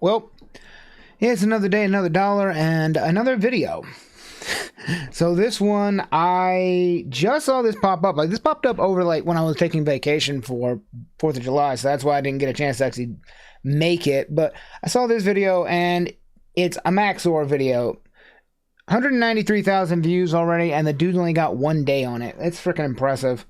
Well, it's another day, another dollar, and another video. So this one, I just saw this pop up. Like, this popped up over, like, when I was taking vacation for 4th of July, so that's why I didn't get a chance to actually make it. But I saw this video, and it's a Max0r's video. 193,000 views already, and the dude only got 1 day on it. That's freaking impressive.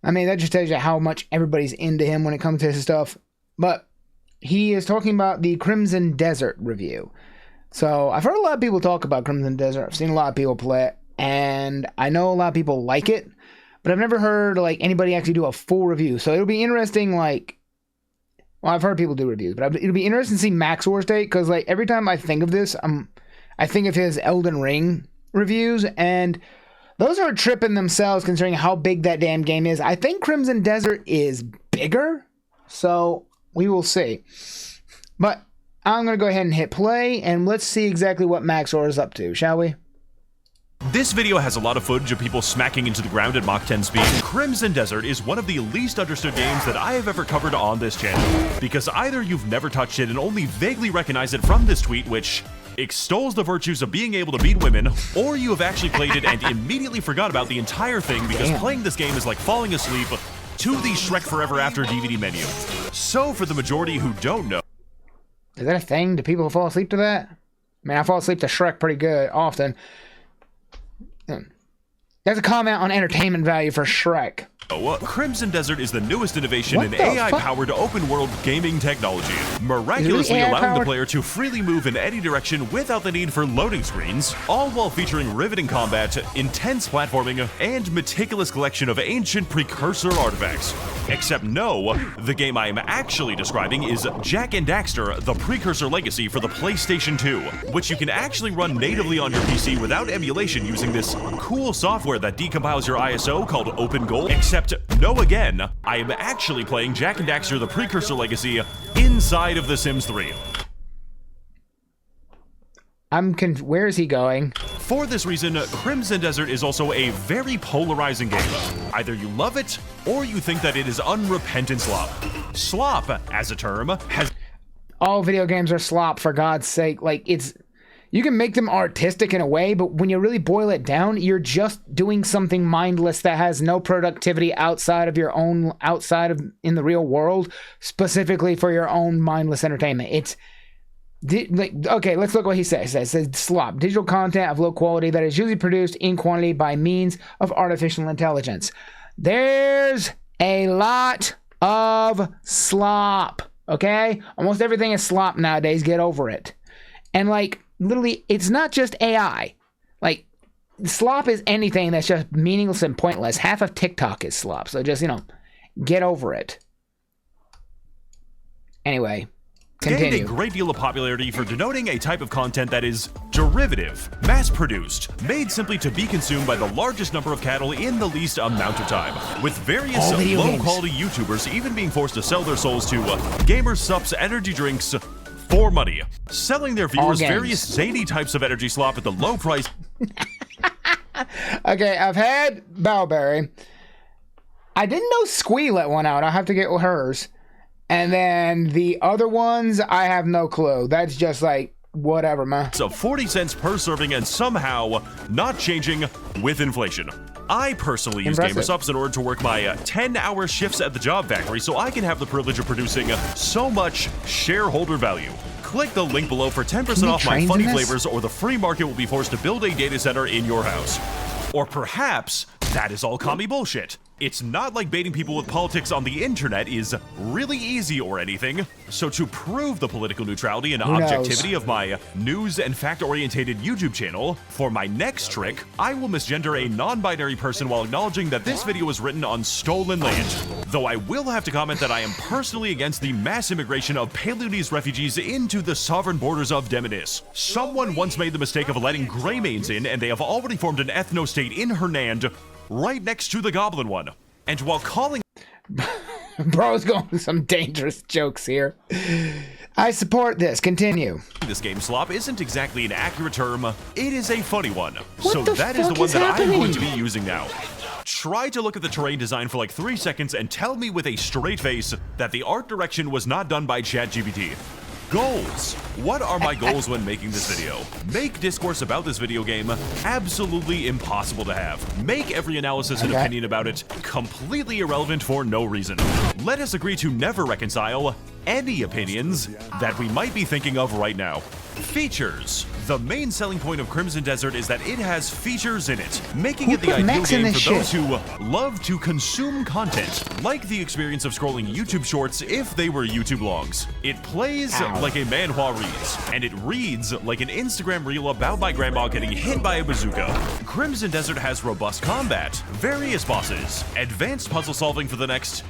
I mean, that just tells you how much everybody's into him when it comes to his stuff. But he is talking about the Crimson Desert review. So I've heard a lot of people talk about Crimson Desert. I've seen a lot of people play it, and I know a lot of people like it, but I've never heard like anybody actually do a full review. So it'll be interesting. Like, well, I've heard people do reviews, but it'll be interesting to see Max0r's take, because like every time I think of this, I think of his Elden Ring reviews, and those are a trip in themselves considering how big that damn game is. I think Crimson Desert is bigger, so we will see. But I'm going to go ahead and hit play, and let's see exactly what Max0r's is up to, shall we? This video has a lot of footage of people smacking into the ground at Mach 10 speed. Crimson Desert is one of the least understood games that I have ever covered on this channel, because either you've never touched it and only vaguely recognize it from this tweet, which extols the virtues of being able to beat women, or you have actually played it and immediately forgot about the entire thing because playing this game is like falling asleep to the Shrek Forever After DVD menu. So for the majority who don't know, is that a thing? Do people fall asleep to that? I mean, I fall asleep to Shrek pretty good often. That's a comment on entertainment value for Shrek. Crimson Desert is the newest innovation in AI-powered open-world gaming technology, miraculously allowing the player to freely move in any direction without the need for loading screens, all while featuring riveting combat, intense platforming, and meticulous collection of ancient precursor artifacts. Except no, the game I am actually describing is Jak and Daxter: The Precursor Legacy for the PlayStation 2, which you can actually run natively on your PC without emulation using this cool software that decompiles your ISO called OpenGold. Except no again, I am actually playing Jak and Daxter: The Precursor Legacy inside of The Sims 3. Where is he going? For this reason, Crimson Desert is also a very polarizing game. Either you love it, or you think that it is unrepentant slop. Slop, as a term, has... All video games are slop, for God's sake. Like, it's... You can make them artistic in a way, but when you really boil it down, you're just doing something mindless that has no productivity outside of your own, in the real world, specifically for your own mindless entertainment. It's... Okay, let's look what he says. It says slop, digital content of low quality that is usually produced in quantity by means of artificial intelligence. There's a lot of slop, okay? Almost everything is slop nowadays. Get over it. And like, literally, it's not just AI. Like, slop is anything that's just meaningless and pointless. Half of TikTok is slop, so just, get over it. Anyway. Continue. Gained a great deal of popularity for denoting a type of content that is derivative, mass-produced, made simply to be consumed by the largest number of cattle in the least amount of time, with various low-quality YouTubers even being forced to sell their souls to Gamer Sup's energy drinks for money, selling their viewers various zany types of energy slop at the low price. Okay, I've had Bowberry. I didn't know Squee let one out. I'll have to get hers. And then the other ones, I have no clue. That's just like, whatever, man. So 40 cents per serving and somehow not changing with inflation. I personally use Gamer Supps in order to work my 10-hour shifts at the job factory so I can have the privilege of producing so much shareholder value. Click the link below for 10% off my funny flavors, or the free market will be forced to build a data center in your house. Or perhaps that is all commie bullshit. It's not like baiting people with politics on the internet is really easy or anything. So to prove the political neutrality and objectivity of my news and fact-orientated YouTube channel, for my next trick, I will misgender a non-binary person while acknowledging that this video was written on stolen land. Though I will have to comment that I am personally against the mass immigration of Paleolithic refugees into the sovereign borders of Demonis. Someone once made the mistake of letting Greymanes in, and they have already formed an ethno-state in Hernand, right next to the Goblin one. And while calling... Bro's going with some dangerous jokes here. I support this. Continue. This game slop isn't exactly an accurate term. It is a funny one. So that is the one that I'm going to be using now. Try to look at the terrain design for like 3 seconds and tell me with a straight face that the art direction was not done by ChatGPT. Goals. What are my goals when making this video? Make discourse about this video game absolutely impossible to have. Make every analysis and opinion about it completely irrelevant for no reason. Let us agree to never reconcile any opinions that we might be thinking of right now. Features. The main selling point of Crimson Desert is that it has features in it, making it the ideal game for those who love to consume content, like the experience of scrolling YouTube shorts if they were YouTube longs. It plays like a manhwa reads, and it reads like an Instagram reel about my grandma getting hit by a bazooka. Crimson Desert has robust combat, various bosses, advanced puzzle solving for the next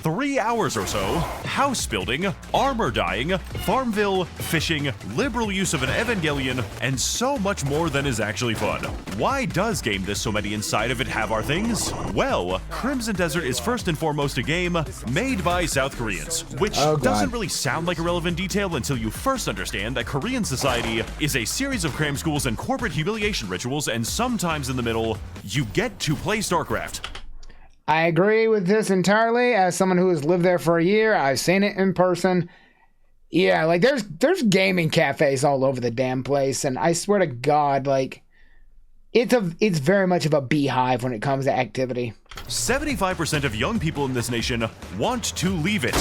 3 hours or so, house building, armor dyeing, Farmville, fishing, liberal use of an Evangelion, and so much more than is actually fun. Why does Game This So Many Inside of It have our things? Well, Crimson Desert is first and foremost a game made by South Koreans, which doesn't really sound like a relevant detail until you first understand that Korean society is a series of cram schools and corporate humiliation rituals, and sometimes in the middle, you get to play StarCraft. I agree with this entirely. As someone who has lived there for a year, I've seen it in person. Yeah, like there's gaming cafes all over the damn place, and I swear to God, like it's very much of a beehive when it comes to activity. 75% of young people in this nation want to leave it.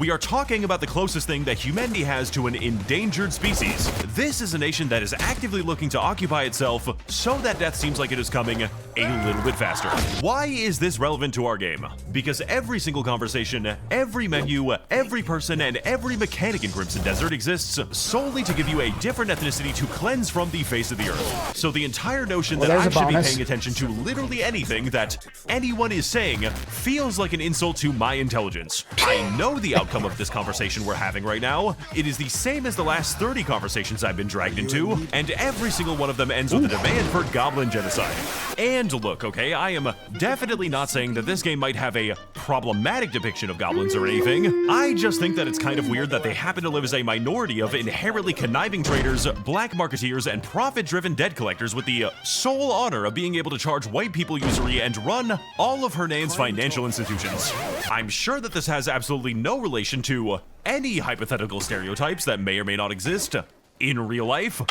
We are talking about the closest thing that humanity has to an endangered species. This is a nation that is actively looking to occupy itself so that death seems like it is coming a little bit faster. Why is this relevant to our game? Because every single conversation, every menu, every person, and every mechanic in Crimson Desert exists solely to give you a different ethnicity to cleanse from the face of the earth. So the entire notion that I should be paying attention to literally anything that anyone is saying feels like an insult to my intelligence. I know the outcome of this conversation we're having right now. It is the same as the last 30 conversations I've been dragged into, and every single one of them ends with a demand for goblin genocide. And look, okay, I am definitely not saying that this game might have a problematic depiction of goblins or anything. I just think that it's kind of weird that they happen to live as a minority of inherently conniving traders, black marketeers, and profit-driven debt collectors with the sole honor of being able to charge white people usury and run all of Hernan's financial institutions. I'm sure that this has absolutely no relation to any hypothetical stereotypes that may or may not exist in real life.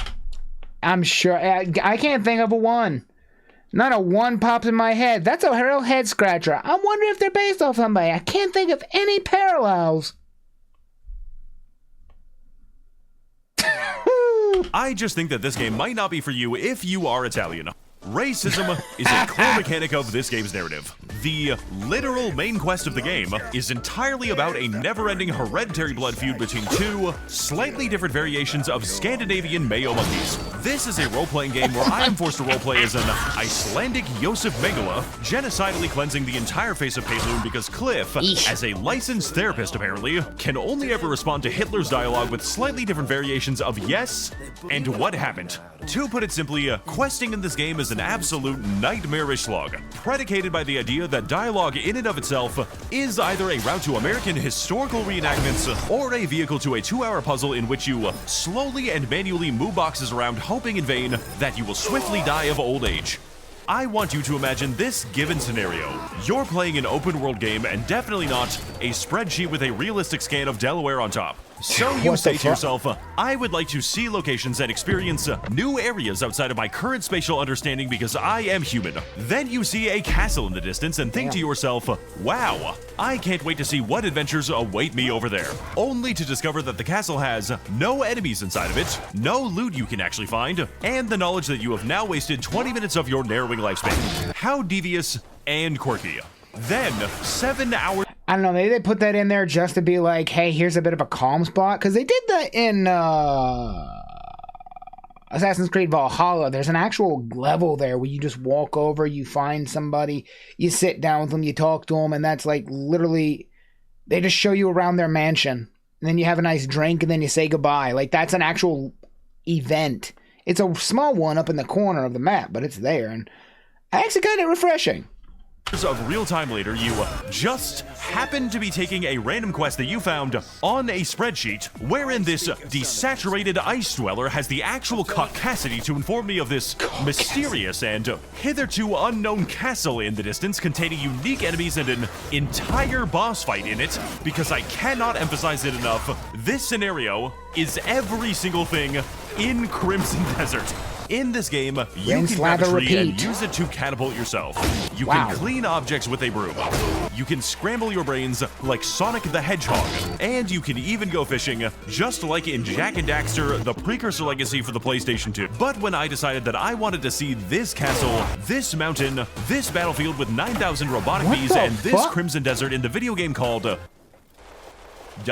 I'm sure. I can't think of a one. Not a one pops in my head. That's a real head scratcher. I wonder if they're based off somebody. I can't think of any parallels. I just think that this game might not be for you if you are Italian. Racism is a core mechanic of this game's narrative. The literal main quest of the game is entirely about a never-ending hereditary blood feud between two slightly different variations of Scandinavian Mayo monkeys. This is a role-playing game where I am forced to roleplay as an Icelandic Josef Mengele, genocidally cleansing the entire face of Payloon because Cliff, as a licensed therapist apparently, can only ever respond to Hitler's dialogue with slightly different variations of yes and what happened. To put it simply, questing in this game is an absolute nightmarish slog, predicated by the idea that dialogue in and of itself is either a route to American historical reenactments or a vehicle to a 2-hour puzzle in which you slowly and manually move boxes around hoping in vain that you will swiftly die of old age. I want you to imagine this given scenario. You're playing an open world game and definitely not a spreadsheet with a realistic scan of Delaware on top. So you say to yourself, I would like to see locations and experience new areas outside of my current spatial understanding because I am human. Then you see a castle in the distance and think to yourself, wow, I can't wait to see what adventures await me over there. Only to discover that the castle has no enemies inside of it, no loot you can actually find, and the knowledge that you have now wasted 20 minutes of your narrowing lifespan. How devious and quirky. Then, 7 hours... I don't know, maybe they put that in there just to be like, hey, here's a bit of a calm spot. Because they did that in Assassin's Creed Valhalla. There's an actual level there where you just walk over, you find somebody, you sit down with them, you talk to them, and that's like literally, they just show you around their mansion. And then you have a nice drink, and then you say goodbye. Like, that's an actual event. It's a small one up in the corner of the map, but it's there. And actually kind of refreshing. Of real-time later, you just happen to be taking a random quest that you found on a spreadsheet, wherein this desaturated ice dweller has the actual caucasity to inform me of this mysterious and hitherto unknown castle in the distance containing unique enemies and an entire boss fight in it, because I cannot emphasize it enough, This scenario is every single thing in Crimson Desert. In this game, you can grab a tree and use it to catapult yourself. You can clean objects with a broom. You can scramble your brains like Sonic the Hedgehog. And you can even go fishing, just like in Jak and Daxter, the precursor legacy for the PlayStation 2. But when I decided that I wanted to see this castle, this mountain, this battlefield with 9,000 robotic bees, and this Crimson Desert in the video game called...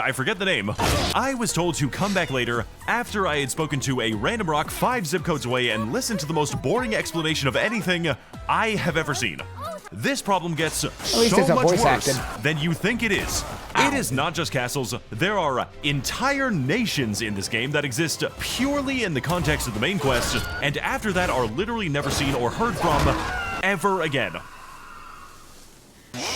I forget the name. I was told to come back later after I had spoken to a random rock 5 zip codes away and listened to the most boring explanation of anything I have ever seen. This problem gets so much worse than you think it is. It is not just castles. There are entire nations in this game that exist purely in the context of the main quest, and after that are literally never seen or heard from ever again.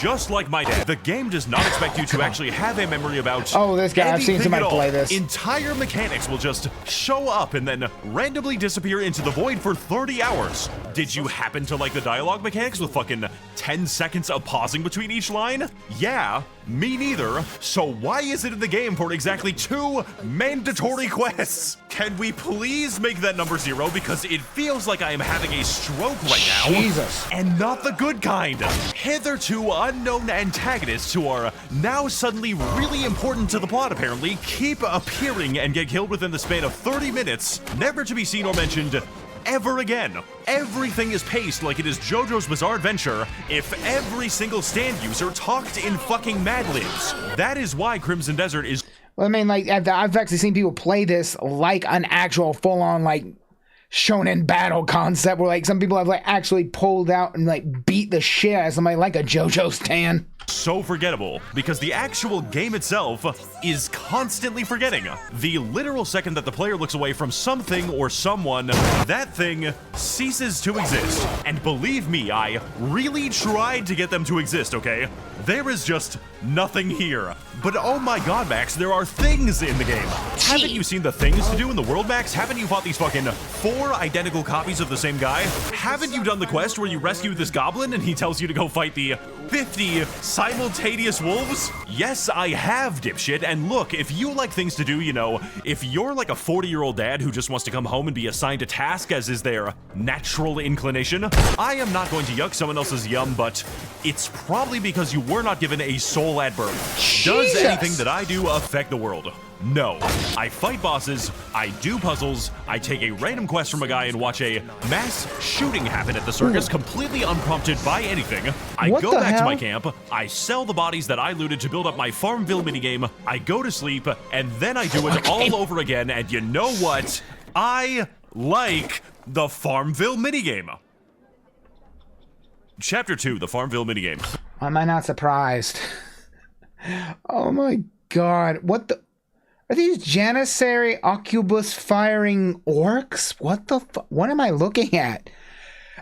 Just like my dad, the game does not expect you to actually have a memory about this guy. I've seen somebody play this. Entire mechanics will just show up and then randomly disappear into the void for 30 hours. Did you happen to like the dialogue mechanics with fucking 10 seconds of pausing between each line? Yeah, me neither. So why is it in the game for exactly 2 mandatory quests? Can we please make that number 0, because it feels like I am having a stroke right now. Jesus. And not the good kind. Hitherto unknown antagonists who are now suddenly really important to the plot apparently keep appearing and get killed within the span of 30 minutes, never to be seen or mentioned ever again. Everything is paced like it is JoJo's Bizarre Adventure if every single stand user talked in fucking Mad Libs. That is why Crimson Desert is... Well, I mean, like, I've actually seen people play this like an actual full-on, like, shonen battle concept where, like, some people have, like, actually pulled out and, like, beat the shit out of somebody like a JoJo stan. So forgettable, because the actual game itself is constantly forgetting. The literal second that the player looks away from something or someone, that thing ceases to exist. And believe me, I really tried to get them to exist, okay? There is just nothing here. But oh my god, Max, there are things in the game. Haven't you seen the things to do in the world, Max? Haven't you fought these fucking 4 identical copies of the same guy? Haven't you done the quest where you rescue this goblin and he tells you to go fight the 50 simultaneous wolves? Yes, I have, dipshit. And look, if you like things to do, you know, if you're like a 40-year-old dad who just wants to come home and be assigned a task as is their natural inclination, I am not going to yuck someone else's yum, but it's probably because you were not given a soul at birth. Does anything that I do affect the world? No. I fight bosses, I do puzzles, I take a random quest from a guy and watch a mass shooting happen at the circus completely unprompted by anything. I go back to my camp, I sell the bodies that I looted to build up my Farmville minigame, I go to sleep, and then I do it all over again, and you know what? I like the Farmville minigame. Chapter 2, the Farmville minigame. Am I not surprised? Oh my god, what the... Are these Janissary Occubus firing orcs? What the fuck? What am I looking at?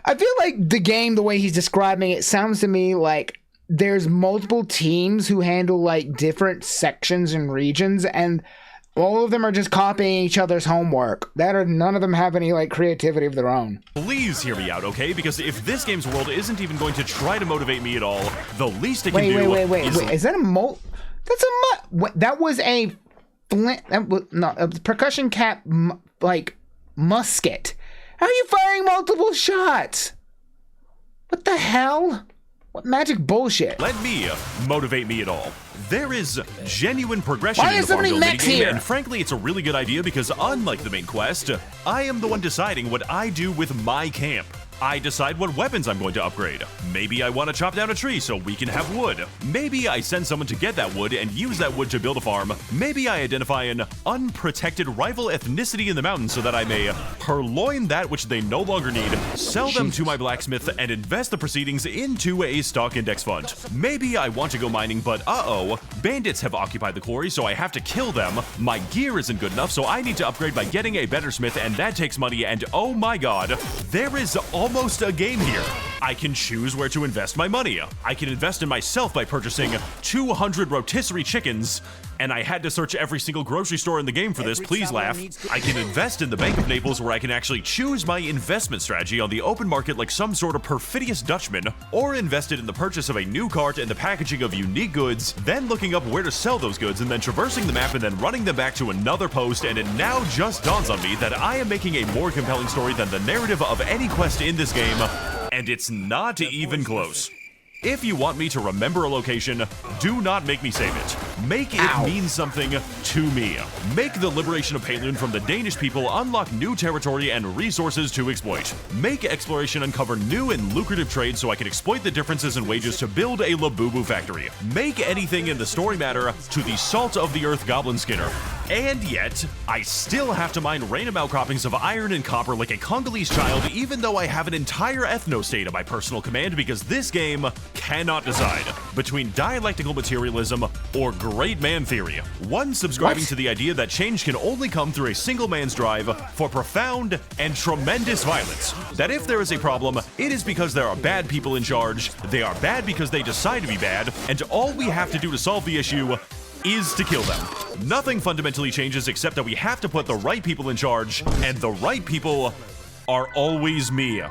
I feel like the game, the way he's describing it, sounds to me like there's multiple teams who handle like different sections and regions, and all of them are just copying each other's homework. None of them have any like creativity of their own. Please hear me out, okay? Because if this game's world isn't even going to try to motivate me at all, the least it can do is... Wait, is that a that was a flint... a percussion cap, like, musket. How are you firing multiple shots? What the hell? What magic bullshit? Let me motivate me at all. There is genuine progression in the Farmville minigame, and frankly, it's a really good idea because unlike the main quest, I am the one deciding what I do with my camp. I decide what weapons I'm going to upgrade. Maybe I want to chop down a tree so we can have wood. Maybe I send someone to get that wood and use that wood to build a farm. Maybe I identify an unprotected rival ethnicity in the mountains so that I may purloin that which they no longer need, sell them to my blacksmith, and invest the proceedings into a stock index fund. Maybe I want to go mining, but bandits have occupied the quarry, so I have to kill them. My gear isn't good enough, so I need to upgrade by getting a better smith, and that takes money, and oh my god, there is almost a game here. I can choose where to invest my money. I can invest in myself by purchasing 200 rotisserie chickens And I had to search every single grocery store in the game for this, please laugh. I can invest in the Bank of Naples where I can actually choose my investment strategy on the open market like some sort of perfidious Dutchman, or invested in the purchase of a new cart and the packaging of unique goods, then looking up where to sell those goods and then traversing the map and then running them back to another post, and it now just dawns on me that I am making a more compelling story than the narrative of any quest in this game, and it's not even close. If you want me to remember a location, do not make me save it. Make it mean something to me. Make the liberation of Palun from the Danish people unlock new territory and resources to exploit. Make exploration uncover new and lucrative trades so I can exploit the differences in wages to build a Labubu factory. Make anything in the story matter to the salt of the earth goblin skinner. And yet, I still have to mine random outcroppings of iron and copper like a Congolese child, even though I have an entire ethno-state at my personal command, because this game cannot decide between dialectical materialism or great man theory. One subscribing to the idea that change can only come through a single man's drive for profound and tremendous violence. That if there is a problem, it is because there are bad people in charge, they are bad because they decide to be bad, and all we have to do to solve the issue is to kill them. Nothing fundamentally changes except that we have to put the right people in charge, and the right people are always me.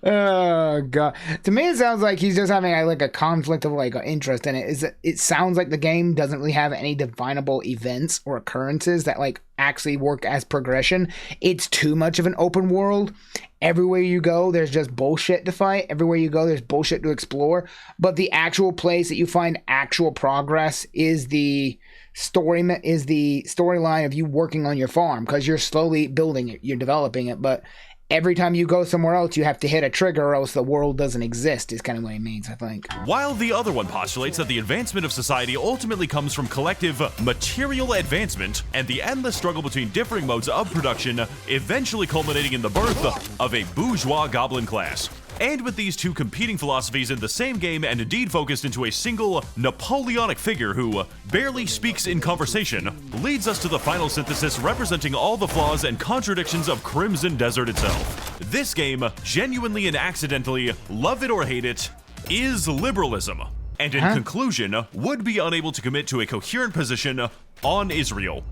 Oh god. To me it sounds like he's just having like a conflict of like interest in it. It sounds like the game doesn't really have any definable events or occurrences that like actually work as progression. It's too much of an open world. Everywhere you go, there's just bullshit to fight. Everywhere you go, there's bullshit to explore. But the actual place that you find actual progress is the storyline of you working on your farm, because you're slowly building it, you're developing it, but every time you go somewhere else, you have to hit a trigger or else the world doesn't exist, is kind of what he means, I think. While the other one postulates that the advancement of society ultimately comes from collective material advancement and the endless struggle between differing modes of production, eventually culminating in the birth of a bourgeois goblin class. And with these two competing philosophies in the same game and indeed focused into a single Napoleonic figure who barely speaks in conversation, leads us to the final synthesis representing all the flaws and contradictions of Crimson Desert itself. This game, genuinely and accidentally, love it or hate it, is liberalism. And in conclusion, would be unable to commit to a coherent position on Israel.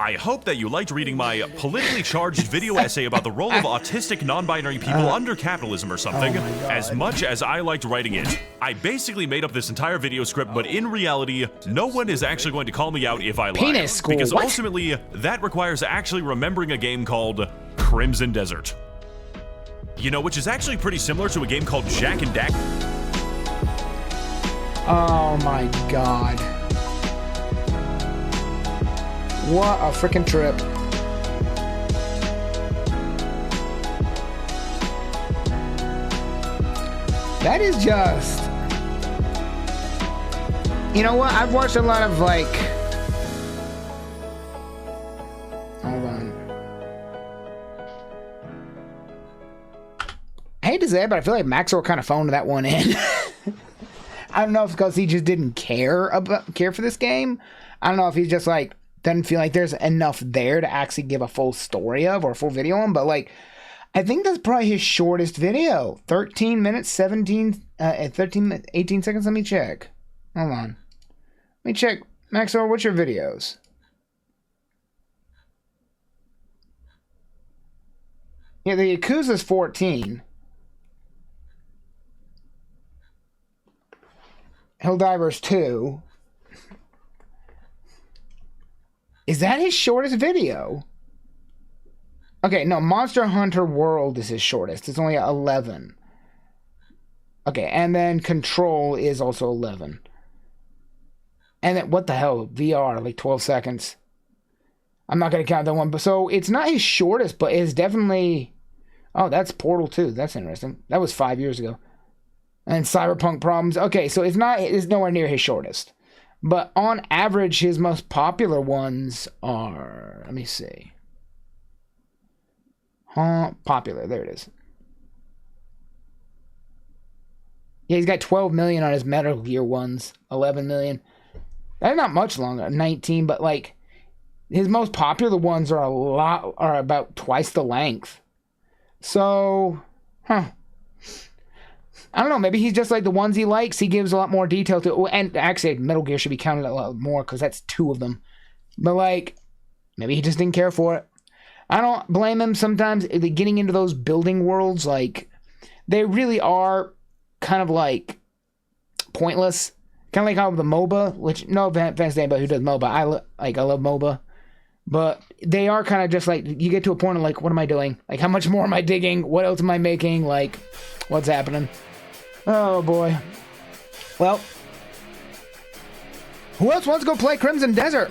I hope that you liked reading my politically charged video essay about the role of autistic non-binary people under capitalism or something, as much as I liked writing it. I basically made up this entire video script, but in reality, no one is actually going to call me out if I lie. Penis school. Because ultimately, that requires actually remembering a game called Crimson Desert. You know, which is actually pretty similar to a game called Jak and Daxter. Oh my god. What a freaking trip. That is just... You know what? I've watched a lot of like... Hold on. I hate to say it, but I feel like Max0r kind of phoned that one in. I don't know if it's because he just didn't care for this game. I don't know if he's just like... doesn't feel like there's enough there to actually give a full story of or a full video on, but like I think that's probably his shortest video. 13 minutes 18 seconds. Let me check. Hold on, let me check. Max0r's, what's your videos? Yeah, the Yakuza's 14. Helldivers 2. Is that his shortest video? Okay, no, Monster Hunter World is his shortest. It's only 11. Okay, and then Control is also 11. And then, what the hell? VR, like 12 seconds. I'm not going to count that one. But so, it's not his shortest, but it's definitely... Oh, that's Portal 2. That's interesting. That was 5 years ago. And Cyberpunk Problems. Okay, so it's nowhere near his shortest. But on average, his most popular ones are... Let me see. Popular. There it is. Yeah, he's got 12 million on his Metal Gear ones. 11 million. That's not much longer. 19, but like... His most popular ones are about twice the length. So... I don't know. Maybe he's just like the ones he likes. He gives a lot more detail to. And actually, Metal Gear should be counted a lot more because that's 2 of them. But like, maybe he just didn't care for it. I don't blame him. Sometimes getting into those building worlds, like, they really are kind of like pointless. Kind of like how the MOBA, which no offense to anybody who does MOBA, I love MOBA, but they are kind of just like, you get to a point of like, what am I doing? Like, how much more am I digging? What else am I making? Like, what's happening? Oh boy. Well, who else wants to go play Crimson Desert?